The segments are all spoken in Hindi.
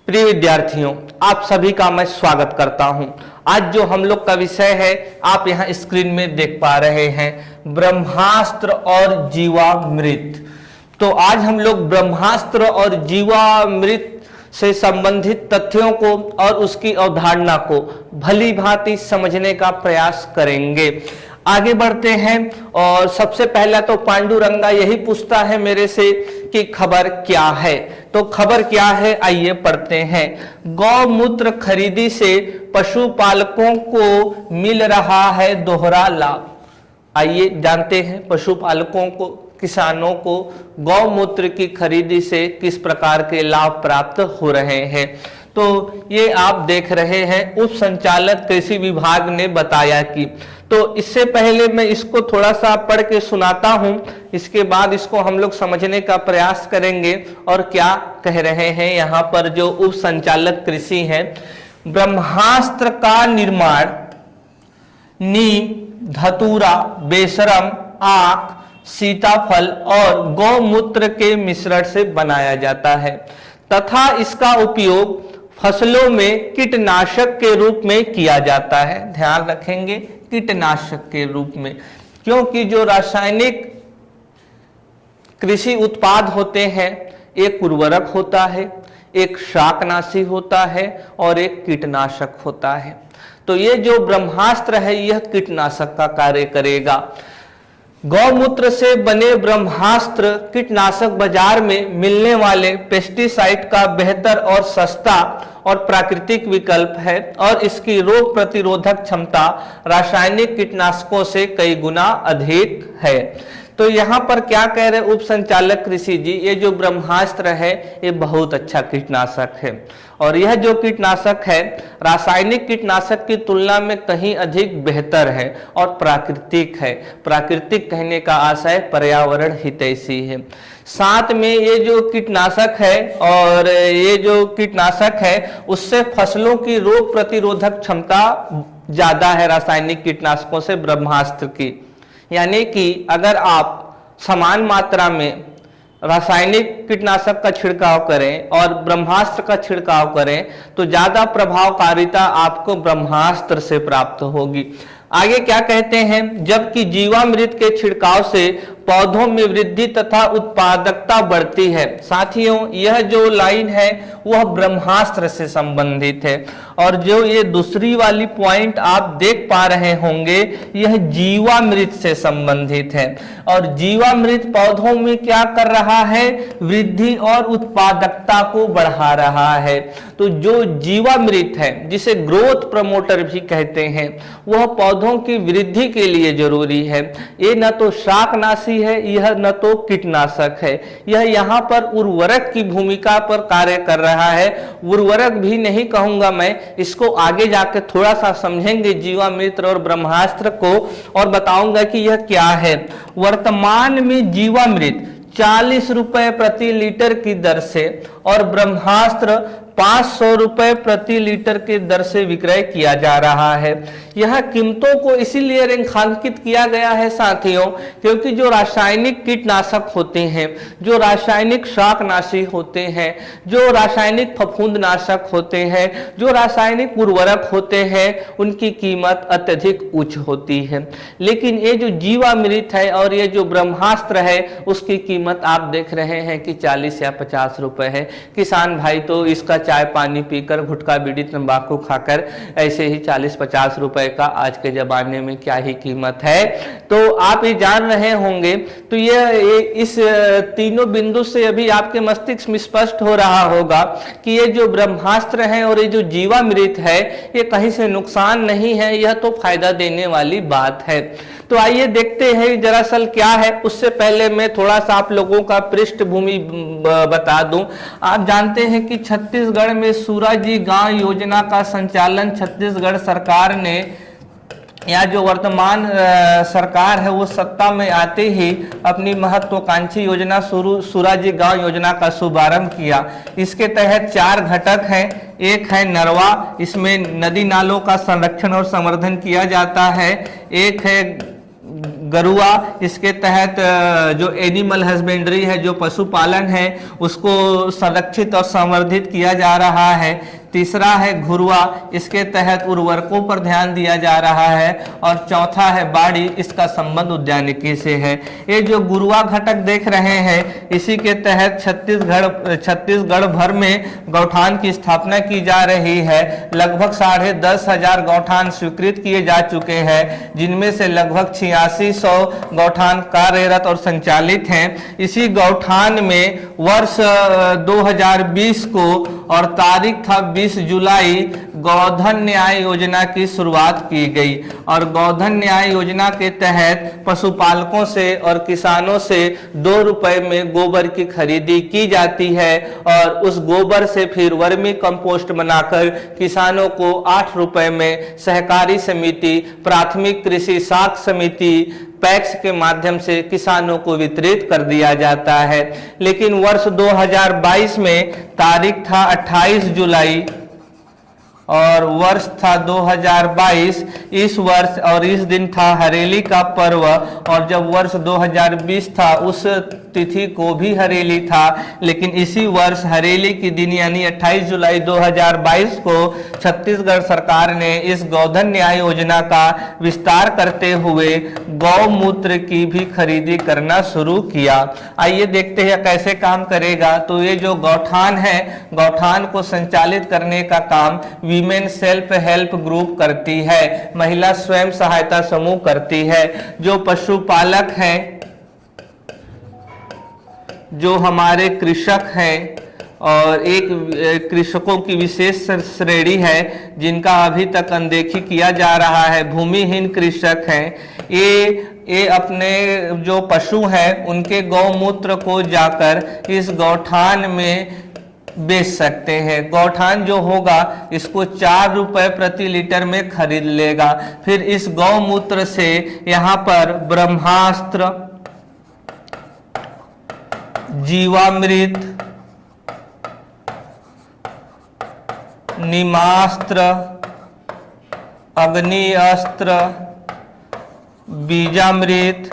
प्रिय विद्यार्थियों, आप सभी का मैं स्वागत करता हूं। आज जो हम लोग का विषय है आप यहां स्क्रीन में देख पा रहे हैं, ब्रह्मास्त्र और जीवामृत। तो आज हम लोग ब्रह्मास्त्र और जीवामृत से संबंधित तथ्यों को और उसकी अवधारणा को भली भांति समझने का प्रयास करेंगे। आगे बढ़ते हैं और सबसे पहला तो पांडुरंगा यही पूछता है मेरे से कि खबर क्या है। तो खबर क्या है, आइए पढ़ते हैं। गौमूत्र खरीदी से पशुपालकों को मिल रहा है दोहरा लाभ। आइए जानते हैं पशुपालकों को, किसानों को गौमूत्र की खरीदी से किस प्रकार के लाभ प्राप्त हो रहे हैं। तो ये आप देख रहे हैं उप संचालक कृषि विभाग ने बताया कि, तो इससे पहले मैं इसको थोड़ा सा पढ़ के सुनाता हूं, इसके बाद इसको हम लोग समझने का प्रयास करेंगे और क्या कह रहे हैं यहाँ पर जो उप संचालक कृषि हैं। ब्रह्मास्त्र का निर्माण नीम, धतूरा, बेशरम, आक, सीताफल और गौमूत्र के मिश्रण से बनाया जाता है तथा इसका उपयोग फसलों में कीटनाशक के रूप में किया जाता है। ध्यान रखेंगे, कीटनाशक के रूप में, क्योंकि जो रासायनिक कृषि उत्पाद होते हैं, एक उर्वरक होता है, एक शाकनाशी होता है और एक कीटनाशक होता है। तो ये जो ब्रह्मास्त्र है यह कीटनाशक का कार्य करेगा। गौमूत्र से बने ब्रह्मास्त्र कीटनाशक बाजार में मिलने वाले पेस्टिसाइड का बेहतर और सस्ता और प्राकृतिक विकल्प है और इसकी रोग प्रतिरोधक क्षमता रासायनिक कीटनाशकों से कई गुना अधिक है। तो यहाँ पर क्या कह रहे उप संचालक कृषि जी, ये जो ब्रह्मास्त्र है ये बहुत अच्छा कीटनाशक है और यह जो कीटनाशक है रासायनिक कीटनाशक की तुलना में कहीं अधिक बेहतर है और प्राकृतिक है। प्राकृतिक कहने का आशय पर्यावरण हितैषी है। साथ में ये जो कीटनाशक है और ये जो कीटनाशक है उससे फसलों की रोग प्रतिरोधक क्षमता ज्यादा है रासायनिक कीटनाशकों से ब्रह्मास्त्र की। यानी कि अगर आप समान मात्रा में रासायनिक कीटनाशक का छिड़काव करें और ब्रह्मास्त्र का छिड़काव करें तो ज्यादा प्रभावकारिता आपको ब्रह्मास्त्र से प्राप्त होगी। आगे क्या कहते हैं, जबकि जीवामृत के छिड़काव से पौधों में वृद्धि तथा उत्पादकता बढ़ती है। साथियों, यह जो लाइन है वह ब्रह्मास्त्र से संबंधित है और जो ये दूसरी वाली पॉइंट आप देख पा रहे होंगे यह जीवामृत से संबंधित है। और जीवामृत पौधों में क्या कर रहा है, वृद्धि और उत्पादकता को बढ़ा रहा है। तो जो जीवामृत है जिसे ग्रोथ प्रमोटर भी कहते हैं वह पौधों की वृद्धि के लिए जरूरी है। ये न तो शाकनाशी है, यह न तो कीटनाशक है, यह यहाँ पर उर्वरक की भूमिका पर कार्य कर रहा है। उर्वरक भी नहीं कहूंगा मैं, इसको आगे जाकर थोड़ा सा समझेंगे जीवामृत और ब्रह्मास्त्र को और बताऊंगा कि यह क्या है। वर्तमान में जीवामृत 40 रुपए प्रति लीटर की दर से और ब्रह्मास्त्र 500 रुपए प्रति लीटर के दर से विक्रय किया जा रहा है। यह कीमतों को इसीलिए रेखांकित किया गया है साथियों, क्योंकि जो रासायनिक कीटनाशक होते हैं, जो रासायनिक शाकनाशी होते हैं, जो रासायनिक फफूंदनाशक होते हैं, जो रासायनिक उर्वरक होते हैं, उनकी कीमत अत्यधिक उच्च होती है। लेकिन ये जो जीवामृत है और ये जो ब्रह्मास्त्र है उसकी कीमत आप देख रहे हैं कि 40 या 50 रुपए है। किसान भाई तो इसका चाय पानी पीकर, गुटखा बीड़ी तंबाकू खाकर ऐसे ही 40-50 रुपए का आज के जमाने में क्या ही कीमत है। तो आप ये जान रहे होंगे। तो ये इस तीनों बिंदु से अभी आपके मस्तिष्क में स्पष्ट हो रहा होगा कि ये जो ब्रह्मास्त्र है और ये जो जीवामृत है ये कहीं से नुकसान नहीं है, यह तो फायदा देने वाली बात है। तो आइए देखते हैं दरअसल क्या है। उससे पहले मैं थोड़ा सा आप लोगों का पृष्ठभूमि बता दूं। आप जानते हैं कि छत्तीसगढ़ में सूराजी गांव योजना का संचालन छत्तीसगढ़ सरकार ने, या जो वर्तमान सरकार है वो सत्ता में आते ही अपनी महत्वाकांक्षी योजना सूराजी गांव योजना का शुभारंभ किया। इसके तहत 4 घटक हैं। एक है नरवा, इसमें नदी नालों का संरक्षण और संवर्धन किया जाता है। एक है गरुआ, इसके तहत जो एनिमल हस्बेंड्री है, जो पशुपालन है, उसको संरक्षित और संवर्धित किया जा रहा है। तीसरा है घुरुआ, इसके तहत उर्वरकों पर ध्यान दिया जा रहा है। और चौथा है बाड़ी, इसका संबंध उद्यानिकी से है। ये जो गुरुआ घटक देख रहे हैं, इसी के तहत छत्तीसगढ़ भर में गौठान की स्थापना की जा रही है। लगभग 10,500 गौठान स्वीकृत किए जा चुके हैं, जिनमें से लगभग 8600 गौठान कार्यरत और संचालित हैं। इसी गौठान में वर्ष 2020 को और तारीख था 20 जुलाई गोधन न्याय योजना की शुरुआत की गई। और गोधन न्याय योजना के तहत पशुपालकों से और किसानों से 2 रुपए में गोबर की खरीदी की जाती है, और उस गोबर से फिर वर्मी कंपोस्ट बनाकर किसानों को 8 रुपए में सहकारी समिति, प्राथमिक कृषि साख समिति, पैक्स के माध्यम से किसानों को वितरित कर दिया जाता है। लेकिन वर्ष 2022 में तारीख था 28 जुलाई और वर्ष था 2022। इस वर्ष और इस दिन था हरेली का पर्व, और जब वर्ष 2020 था उस तिथि को भी हरेली था। लेकिन इसी वर्ष हरेली की दिन यानी 28 जुलाई 2022 को छत्तीसगढ़ सरकार ने इस गोधन न्याय योजना का विस्तार करते हुए गौमूत्र की भी खरीदी करना शुरू किया। आइए देखते हैं कैसे काम करेगा। तो ये जो गौठान है, गौठान को संचालित करने का काम वीमेन सेल्फ हेल्प ग्रुप करती है, महिला स्वयं सहायता समूह करती है। जो पशुपालक हैं, जो हमारे कृषक हैं, और एक कृषकों की विशेष श्रेणी है जिनका अभी तक अनदेखी किया जा रहा है, भूमिहीन कृषक हैं। ये अपने जो पशु हैं उनके गौमूत्र को जाकर इस गौठान में बेच सकते हैं। गौठान जो होगा इसको 4 रुपए प्रति लीटर में खरीद लेगा। फिर इस गौमूत्र से यहाँ पर ब्रह्मास्त्र, जीवामृत, नीमास्त्र, अग्नि अस्त्र, बीजामृत,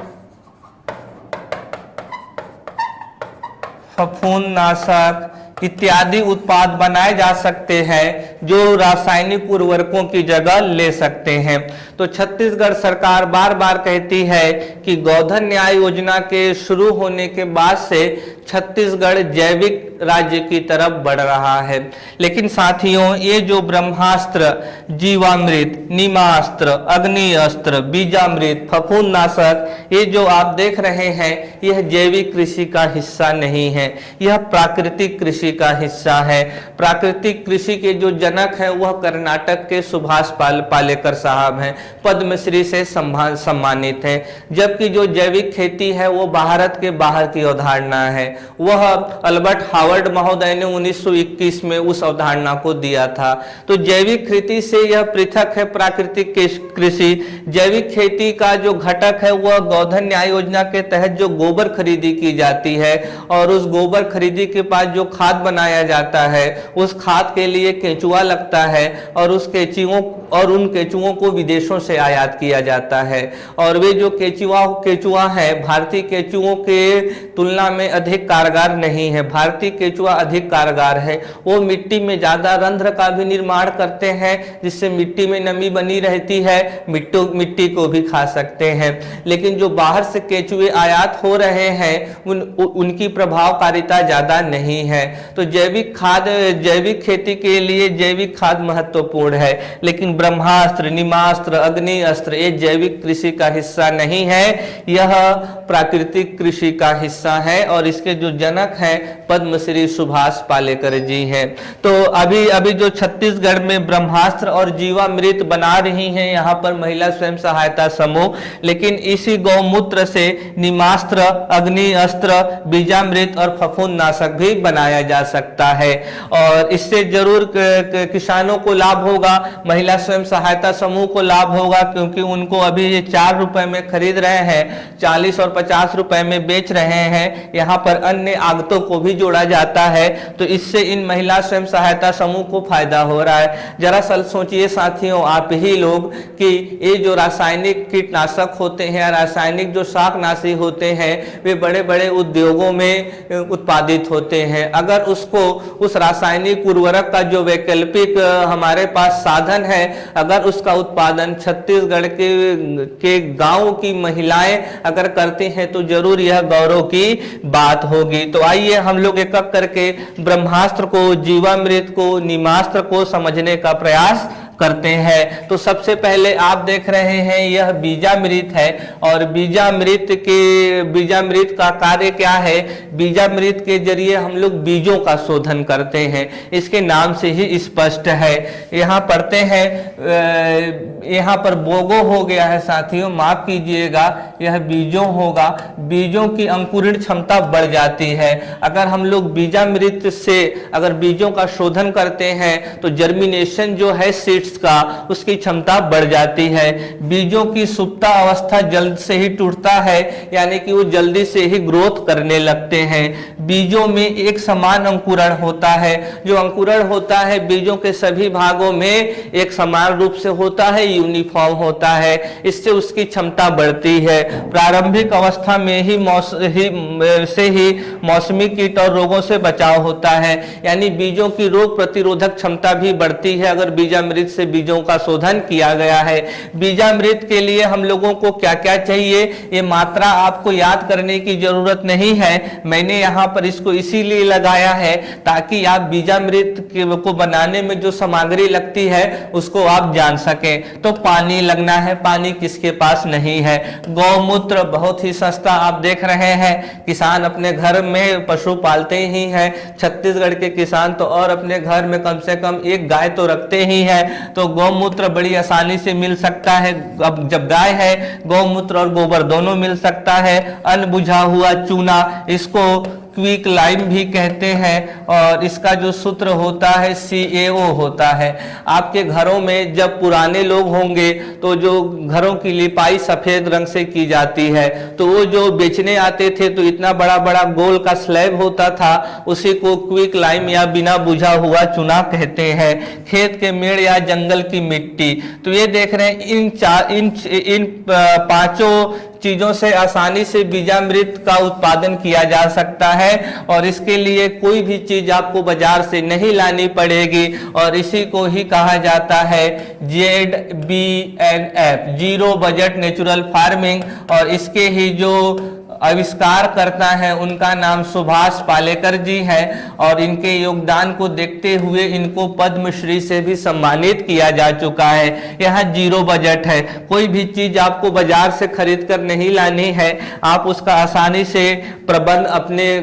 फफूंदनाशक इत्यादि उत्पाद बनाए जा सकते हैं, जो रासायनिक उर्वरकों की जगह ले सकते हैं। तो छत्तीसगढ़ सरकार बार बार कहती है कि गोधन न्याय योजना के शुरू होने के बाद से छत्तीसगढ़ जैविक राज्य की तरफ बढ़ रहा है। लेकिन साथियों, ये जो ब्रह्मास्त्र, जीवामृत, नीमास्त्र, अग्नि अस्त्र, बीजामृत, फफूंदनाशक, ये जो आप देख रहे हैं, यह जैविक कृषि का हिस्सा नहीं है, यह प्राकृतिक कृषि का हिस्सा है। प्राकृतिक कृषि के जो जनक हैं वह कर्नाटक के सुभाष पालेकर साहब हैं, पद्मश्री से सम्मानित हैं। जबकि जो जैविक खेती है वो भारत के बाहर की अवधारणा है। वह अल्बर्ट हावर्ड महोदय ने 1921 में उस अवधारणा को दिया था। तो जैविक खेती से यह पृथक है प्राकृतिक कृषि। जैविक खेती का जो घटक है वह गोधन न्याय योजना के तहत जो गोबर खरीदी की जाती है, और उस गोबर खरीदी के बाद जो खाद बनाया जाता है, उस खाद के लिए केंचुआ लगता है, और उन केंचुओं को विदेशों से आयात किया जाता है। और वे जो केंचुआ है भारतीय केंचुओं के तुलना में अधिक कारगर नहीं है। भारतीय केंचुआ अधिक कारगर है। वो मिट्टी में ज्यादा रंध्र का भी निर्माण करते हैं, जिससे मिट्टी में नमी बनी रहती है, मिट्टी को भी खा सकते हैं। लेकिन जो बाहर से केंचुए आयात हो रहे हैं उनकी प्रभावकारिता ज्यादा नहीं है। तो जैविक खेती के लिए जैविक खाद महत्वपूर्ण है। लेकिन ब्रह्मास्त्र, नीमास्त्र, अग्नि अस्त्र ये जैविक कृषि का हिस्सा नहीं है, यह प्राकृतिक कृषि का हिस्सा है। और इसके जो जनक हैं पद्मश्री सुभाष पालेकर जी हैं। तो अभी जो छत्तीसगढ़ में ब्रह्मास्त्र और जीवामृत बना रही हैं यहाँ पर महिला स्वयं सहायता समूह, लेकिन इसी गौमूत्र से नीमास्त्र, अग्नि अस्त्र, बीजामृत और फफूंदनाशक भी बनाया जा सकता है। और इससे जरूर किसानों को लाभ होगा, महिला स्वयं सहायता समूह को लाभ होगा, क्योंकि उनको अभी ये 4 रुपए में खरीद रहे हैं, 40 और 50 रुपए में बेच रहे हैं। यहाँ पर अन्य आगतों को भी जोड़ा जाता है। तो इससे इन महिला स्वयं सहायता समूह को फायदा हो रहा है। जरा सोचिए साथियों आप ही लोग कि ये जो रासायनिक कीटनाशक होते हैं, रासायनिक जो शाकनाशी होते हैं, वे बड़े बड़े उद्योगों में उत्पादित होते हैं। अगर उसको उस रासायनिक उर्वरक का जो वैकल्पिक हमारे पास साधन है, अगर उसका उत्पादन छत्तीसगढ़ के गांव की महिलाएं अगर करती हैं तो जरूर यह गौरव की बात होगी। तो आइए हम लोग एक एक करके ब्रह्मास्त्र को, जीवामृत को, नीमास्त्र को समझने का प्रयास करते हैं। तो सबसे पहले आप देख रहे हैं यह बीजामृत है, और बीजामृत का कार्य क्या है? बीजामृत के जरिए हम लोग बीजों का शोधन करते हैं, इसके नाम से ही स्पष्ट है। यहाँ पढ़ते हैं, यहाँ पर बोगो हो गया है साथियों, माफ कीजिएगा, यह बीजों होगा। बीजों की अंकुरण क्षमता बढ़ जाती है। अगर हम लोग बीजामृत से अगर बीजों का शोधन करते हैं तो जर्मिनेशन जो है सीड्स का, उसकी क्षमता बढ़ जाती है। बीजों की सुप्ता अवस्था जल्द से ही टूटता है, यानी कि वो जल्दी से ही ग्रोथ करने लगते हैं। बीजों में एक समान अंकुरण होता है। जो अंकुरण होता है बीजों के सभी भागों में एक समान रूप से होता है, यूनिफॉर्म होता है। इससे उसकी क्षमता बढ़ती है। प्रारंभिक अवस्था में ही मौसमी कीट और रोगों से बचाव होता है, यानी बीजों की रोग प्रतिरोधक क्षमता भी बढ़ती है अगर बीजामृत से बीजों का शोधन किया गया है। बीजामृत के लिए हम लोगों को क्या क्या चाहिए, ये मात्रा आपको याद करने की जरूरत नहीं है। मैंने यहाँ पर इसको इसीलिए लगाया है ताकि आप बीजामृत को बनाने में जो सामग्री लगती है उसको आप जान सकें। तो पानी लगना है, पानी किसके पास नहीं है। गौमूत्र बहुत ही सस्ता, आप देख रहे हैं किसान अपने घर में पशु पालते ही हैं। छत्तीसगढ़ के किसान तो और अपने घर में कम से कम एक गाय तो रखते ही है, तो गौमूत्र बड़ी आसानी से मिल सकता है। अब जब गाय है, गौमूत्र और गोबर दोनों मिल सकता है। अनबुझा हुआ चूना, इसको क्विक लाइम भी कहते हैं, और इसका जो सूत्र होता है CaO होता है। आपके घरों में जब पुराने लोग होंगे तो जो घरों की लिपाई सफेद रंग से की जाती है, तो वो जो बेचने आते थे तो इतना बड़ा बड़ा गोल का स्लैब होता था, उसी को क्विक लाइम या बिना बुझा हुआ चूना कहते हैं। खेत के मेड़ या जंगल की मिट्टी, तो ये देख रहे हैं इन पांचों चीजों से आसानी से बीजामृत का उत्पादन किया जा सकता है, और इसके लिए कोई भी चीज आपको बाजार से नहीं लानी पड़ेगी, और इसी को ही कहा जाता है ZBNF, zero budget natural farming. और इसके ही जो आविष्कार करता है उनका नाम सुभाष पालेकर जी है, और इनके योगदान को देखते हुए इनको पद्मश्री से भी सम्मानित किया जा चुका है। यह जीरो बजट है, कोई भी चीज आपको बाजार से खरीद कर नहीं लानी है, आप उसका आसानी से प्रबंध अपने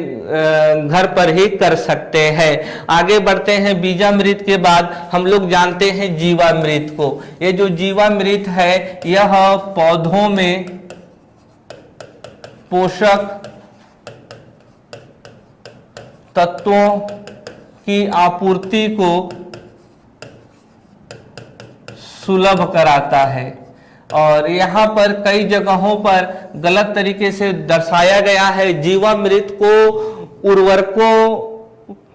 घर पर ही कर सकते हैं। आगे बढ़ते हैं, बीजामृत के बाद हम लोग जानते हैं जीवामृत को। ये जो जीवामृत है यह पौधों में पोषक तत्वों की आपूर्ति को सुलभ कराता है, और यहाँ पर कई जगहों पर गलत तरीके से दर्शाया गया है। जीवामृत को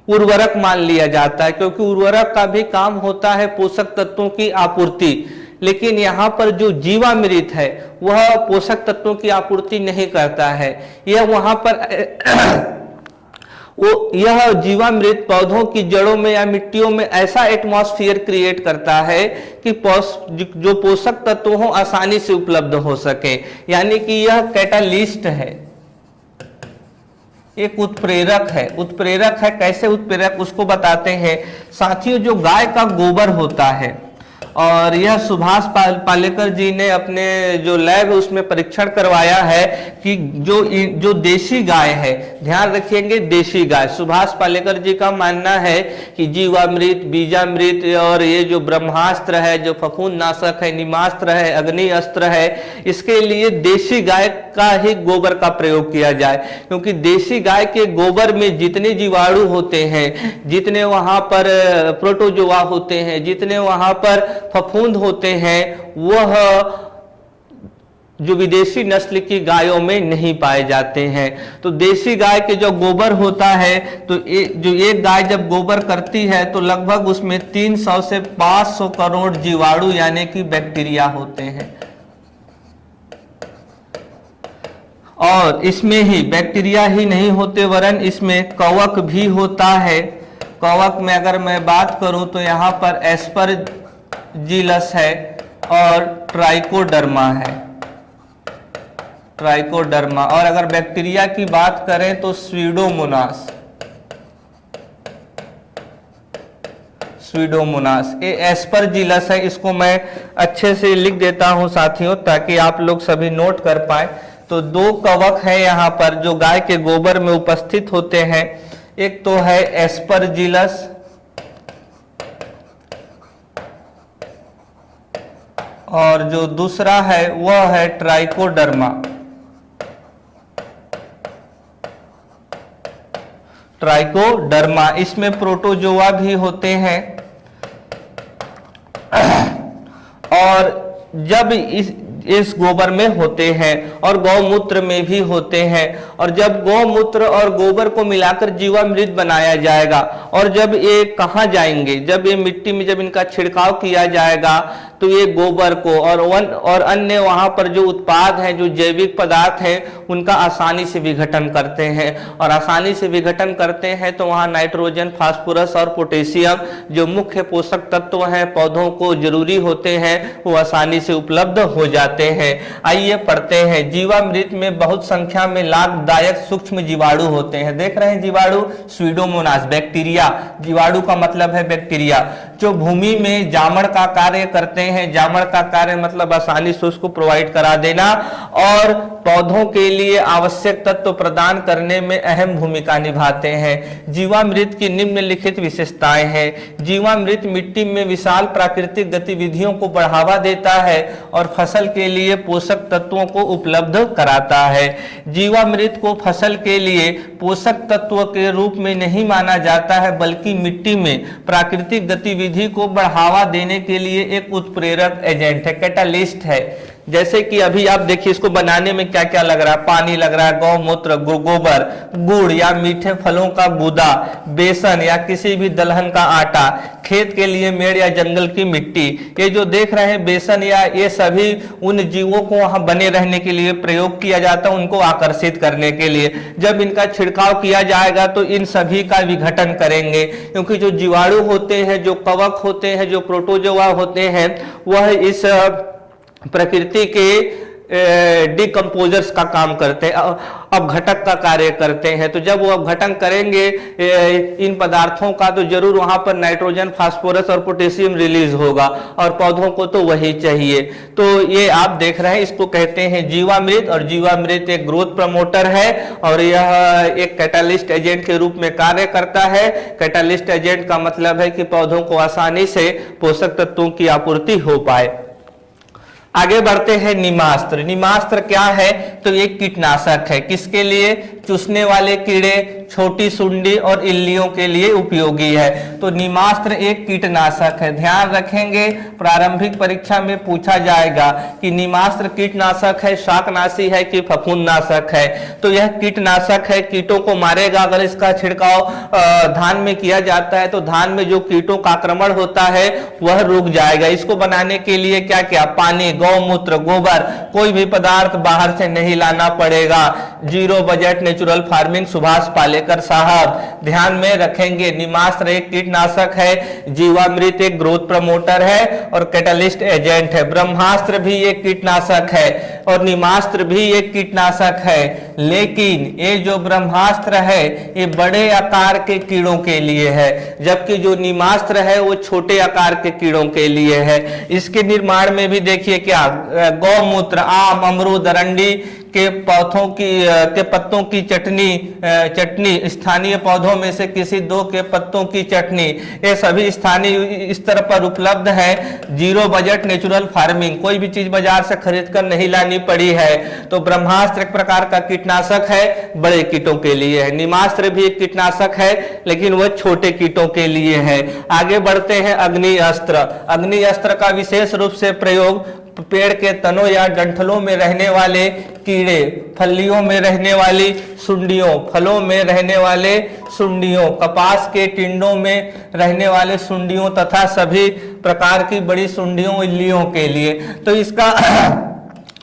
उर्वरक मान लिया जाता है, क्योंकि उर्वरक का भी काम होता है पोषक तत्वों की आपूर्ति, लेकिन यहाँ पर जो जीवामृत है वह पोषक तत्वों की आपूर्ति नहीं करता है। यह वहां पर यह जीवामृत पौधों की जड़ों में या मिट्टियों में ऐसा एटमॉस्फेयर क्रिएट करता है कि जो पोषक तत्व हो आसानी से उपलब्ध हो सके, यानी कि यह कैटालिस्ट है, एक उत्प्रेरक है। उत्प्रेरक है, कैसे उत्प्रेरक उसको बताते हैं साथियों। जो गाय का गोबर होता है, और यह सुभाष पालेकर जी ने अपने जो लैब है उसमें परीक्षण करवाया है कि जो देशी गाय है, ध्यान रखिएंगे देशी गाय, सुभाष पालेकर जी का मानना है कि जीवामृत, बीजामृत और ये जो ब्रह्मास्त्र है, जो फफूंद नाशक है, नीमास्त्र है, अग्नि अस्त्र है, इसके लिए देशी गाय का ही गोबर का प्रयोग किया जाए, क्योंकि देशी गाय के गोबर में जितने जीवाणु होते हैं, जितने वहां पर प्रोटोजोआ होते हैं, जितने वहां पर फफूंद होते हैं, वह जो विदेशी नस्ल की गायों में नहीं पाए जाते हैं। तो देसी गाय के जो गोबर होता है, तो जो एक गाय जब गोबर करती है तो लगभग उसमें 300 से 500 करोड़ जीवाणु यानी कि बैक्टीरिया होते हैं। और इसमें ही बैक्टीरिया ही नहीं होते वरन इसमें कवक भी होता है। कवक में अगर मैं बात करूं तो यहाँ पर एस्परजिलस है और ट्राइकोडर्मा है, ट्राइकोडर्मा। और अगर बैक्टीरिया की बात करें तो स्यूडोमोनास, स्यूडोमोनास। ये एस्परजिलस है, इसको मैं अच्छे से लिख देता हूं साथियों ताकि आप लोग सभी नोट कर पाए। तो दो कवक है यहाँ पर जो गाय के गोबर में उपस्थित होते हैं। एक तो है एस्परजिलस और जो दूसरा है वह है ट्राइकोडर्मा। ट्राइकोडर्मा, इसमें प्रोटोजोआ भी होते हैं। और जब इस गोबर में होते हैं और गौमूत्र में भी होते हैं। और जब गौमूत्र और गोबर को मिलाकर जीवामृत बनाया जाएगा और जब ये कहाँ जाएंगे, जब ये मिट्टी में जब इनका छिड़काव किया जाएगा तो ये गोबर को और अन्य वहां पर जो उत्पाद हैं, जो जैविक पदार्थ हैं, उनका आसानी से विघटन करते हैं। और आसानी से विघटन करते हैं तो वहां नाइट्रोजन, फास्फोरस और पोटेशियम जो मुख्य पोषक तत्व हैं पौधों को जरूरी होते हैं वो आसानी से उपलब्ध हो जाते हैं। आइए पढ़ते हैं। जीवामृत में बहुत संख्या में लाभदायक सूक्ष्म जीवाणु होते हैं। देख रहे हैं जीवाणु, स्यूडोमोनास बैक्टीरिया, जीवाणु का मतलब है बैक्टीरिया, जो भूमि में जामड़ का कार्य करते हैं। जामड़ का कार्य मतलब आसानी से उसको प्रोवाइड करा देना और पौधों के लिए आवश्यक तत्व प्रदान करने में अहम भूमिका निभाते हैं। जीवामृत की निम्नलिखित विशेषताएं हैं। जीवामृत मिट्टी में विशाल प्राकृतिक गतिविधियों को बढ़ावा देता है और फसल के लिए पोषक तत्वों को उपलब्ध कराता है। जीवामृत को फसल के लिए पोषक तत्व के रूप में नहीं माना जाता है बल्कि मिट्टी में प्राकृतिक गतिविधि को बढ़ावा देने के लिए एक उत्प्रेरक एजेंट है, कैटालिस्ट है। जैसे कि अभी आप देखिए इसको बनाने में क्या क्या लग रहा है, पानी लग रहा है, गौमूत्र, गोबर, गुड़ या मीठे फलों का गूदा, बेसन या किसी भी दलहन का आटा, खेत के लिए मेड़ या जंगल की मिट्टी। ये जो देख रहे हैं बेसन या ये सभी उन जीवों को वहां बने रहने के लिए प्रयोग किया जाता है, उनको आकर्षित करने के लिए। जब इनका छिड़काव किया जाएगा तो इन सभी का विघटन करेंगे, क्योंकि जो जीवाणु होते हैं, जो कवक होते हैं, जो प्रोटोजोआ होते हैं, वह इस प्रकृति के डिकम्पोजर्स का काम करते हैं, अपघटक का कार्य करते हैं। तो जब वो अपघटन करेंगे इन पदार्थों का तो जरूर वहां पर नाइट्रोजन, फास्फोरस और पोटेशियम रिलीज होगा और पौधों को तो वही चाहिए। तो ये आप देख रहे हैं, इसको कहते हैं जीवामृत। और जीवामृत एक ग्रोथ प्रमोटर है और यह एक कैटालिस्ट एजेंट के रूप में कार्य करता है। कैटालिस्ट एजेंट का मतलब है कि पौधों को आसानी से पोषक तत्वों की आपूर्ति हो पाए। आगे बढ़ते हैं। नीमास्त्र। नीमास्त्र क्या है? तो ये कीटनाशक है। किसके लिए? चूसने वाले कीड़े, छोटी सुंडी और इल्लियों के लिए उपयोगी है। तो नीमास्त्र एक कीटनाशक है। ध्यान रखेंगे, प्रारंभिक परीक्षा में पूछा जाएगा कि नीमास्त्र कीटनाशक है, शाकनाशी है कि फफूंदनाशक है। तो यह कीटनाशक है, कीटों को मारेगा। अगर इसका छिड़काव धान में किया जाता है तो धान में जो कीटों का आक्रमण होता है वह रुक जाएगा। इसको बनाने के लिए क्या क्या? पानी, गौमूत्र, गोबर, कोई भी पदार्थ बाहर से नहीं लाना पड़ेगा। Zero budget natural farming, Subhash Palekar साहब। ध्यान में रखेंगे, नीमास्त्र एक कीटनाशक है, जीवामृत एक ग्रोथ प्रमोटर है और कैटालिस्ट एजेंट है। ब्रह्मास्त्र भी एक कीटनाशक है और नीमास्त्र भी एक कीटनाशक है। लेकिन ये जो ब्रह्मास्त्र है ये बड़े आकार के कीड़ों के लिए है, जबकि जो नीमास्त्र है वो छोटे आकार के कीड़ों के लिए है। इसके निर्माण में भी देखिए क्या, गौमूत्र, आम, अमरूद, अरंडी के पत्तों की चटनी, स्थानीय पौधों में से किसी दो के पत्तों की चटनी, ये सभी स्थानीय स्तर पर उपलब्ध है। जीरो बजट नेचुरल फार्मिंग, कोई भी चीज बाजार से खरीद कर नहीं लानी पड़ी है। तो ब्रह्मास्त्र एक प्रकार का कीटनाशक है, बड़े कीटों के लिए है। नीमास्त्र भी एक कीटनाशक है लेकिन वह छोटे कीटों के लिए है। आगे बढ़ते हैं। अग्नि अस्त्र। अग्नि अस्त्र का विशेष रूप से प्रयोग पेड़ के तनों या डंठलों में रहने वाले कीड़े, फलियों में रहने वाली सुंडियों, फलों में रहने वाले सुंडियों, कपास के टिंडों में रहने वाले सुंडियों तथा सभी प्रकार की बड़ी सुंडियों, इल्लियों के लिए। तो इसका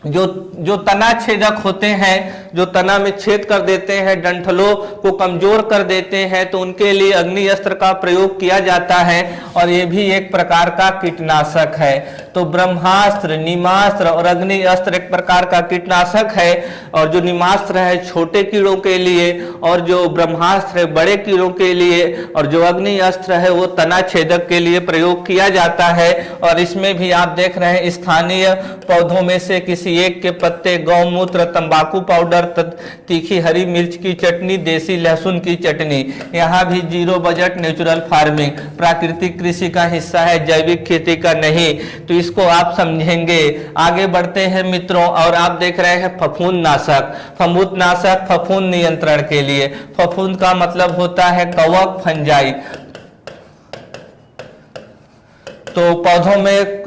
जो तना छेदक होते हैं, जो तना में छेद कर देते हैं, डंठलों को कमजोर कर देते हैं, तो उनके लिए अग्नि अस्त्र का प्रयोग किया जाता है और ये भी एक प्रकार का कीटनाशक है। तो ब्रह्मास्त्र, नीमास्त्र और अग्नि अस्त्र एक प्रकार का कीटनाशक है, और जो नीमास्त्र है छोटे कीड़ों के लिए और जो ब्रह्मास्त्र है बड़े कीड़ों के लिए, और जो अग्नि अस्त्र है वो तना छेदक के लिए प्रयोग किया जाता है। और इसमें भी आप देख रहे हैं स्थानीय पौधों में से किसी एक के पत्ते, गौमूत्र, तंबाकू पाउडर, तीखी हरी मिर्च की चटनी, देसी लहसुन की चटनी। यहाँ भी जीरो बजट नेचुरल फार्मिंग, प्राकृतिक कृषि का हिस्सा है, जैविक खेती का नहीं। तो इसको आप समझेंगे। आगे बढ़ते हैं मित्रों, और आप देख रहे हैं फफूंद नाशक। फफूंद नाशक फफूंद नियंत्रण के लिए। फफूंद का मतलब होता है कवक, फंजाई। तो पौधों में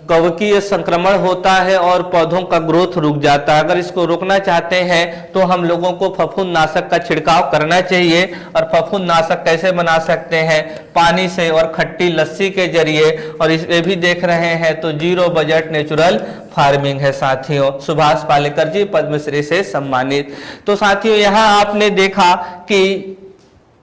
कवकीय संक्रमण होता है और पौधों का ग्रोथ रुक जाता है। अगर इसको रोकना चाहते हैं तो हम लोगों को फफूंद नाशक का छिड़काव करना चाहिए। और फफूंद नाशक कैसे बना सकते हैं? पानी से और खट्टी लस्सी के जरिए। और ये भी देख रहे हैं तो जीरो बजट नेचुरल फार्मिंग है साथियों। सुभाष पालेकर जी पद्मश्री से सम्मानित। तो साथियों यहाँ आपने देखा कि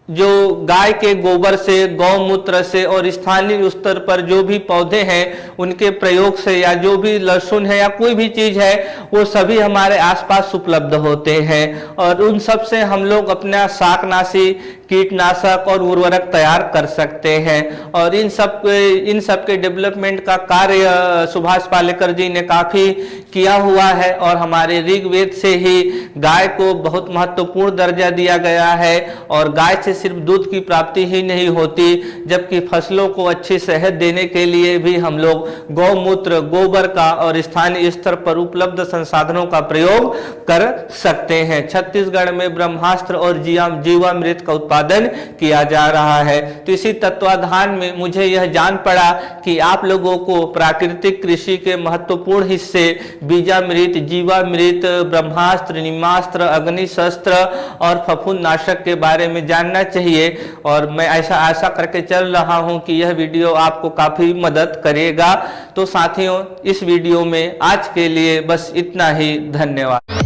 जो गाय के गोबर से, गौमूत्र से और स्थानीय स्तर पर जो भी पौधे हैं उनके प्रयोग से, या जो भी लहसुन है या कोई भी चीज है, वो सभी हमारे आसपास उपलब्ध होते हैं। और उन सब से हम लोग अपना शाकनाशी, कीटनाशक और उर्वरक तैयार कर सकते हैं। और इन सब के डेवलपमेंट का कार्य सुभाष पालेकर जी ने काफी किया हुआ है। और हमारे ऋग्वेद से ही गाय को बहुत महत्वपूर्ण दर्जा दिया गया है। और गाय से सिर्फ दूध की प्राप्ति ही नहीं होती, जबकि फसलों को अच्छी सेहत देने के लिए भी हम लोग गौमूत्र, गोबर का और स्थानीय स्तर पर उपलब्ध संसाधनों का प्रयोग कर सकते हैं। छत्तीसगढ़ में ब्रह्मास्त्र और जीवामृत का उत्पादन किया जा रहा है। तो इसी तत्वाधान में मुझे यह जान पड़ा कि आप लोगों को प्राकृतिक कृषि के महत्वपूर्ण हिस्से बीजामृत, जीवामृत, ब्रह्मास्त्र, नीमास्त्र, अग्निशस्त्र और फफूंद नाशक के बारे में जानना चाहिए। और मैं ऐसा आशा करके चल रहा हूं कि यह वीडियो आपको काफी मदद करेगा। तो साथियों इस वीडियो में आज के लिए बस इतना ही। धन्यवाद।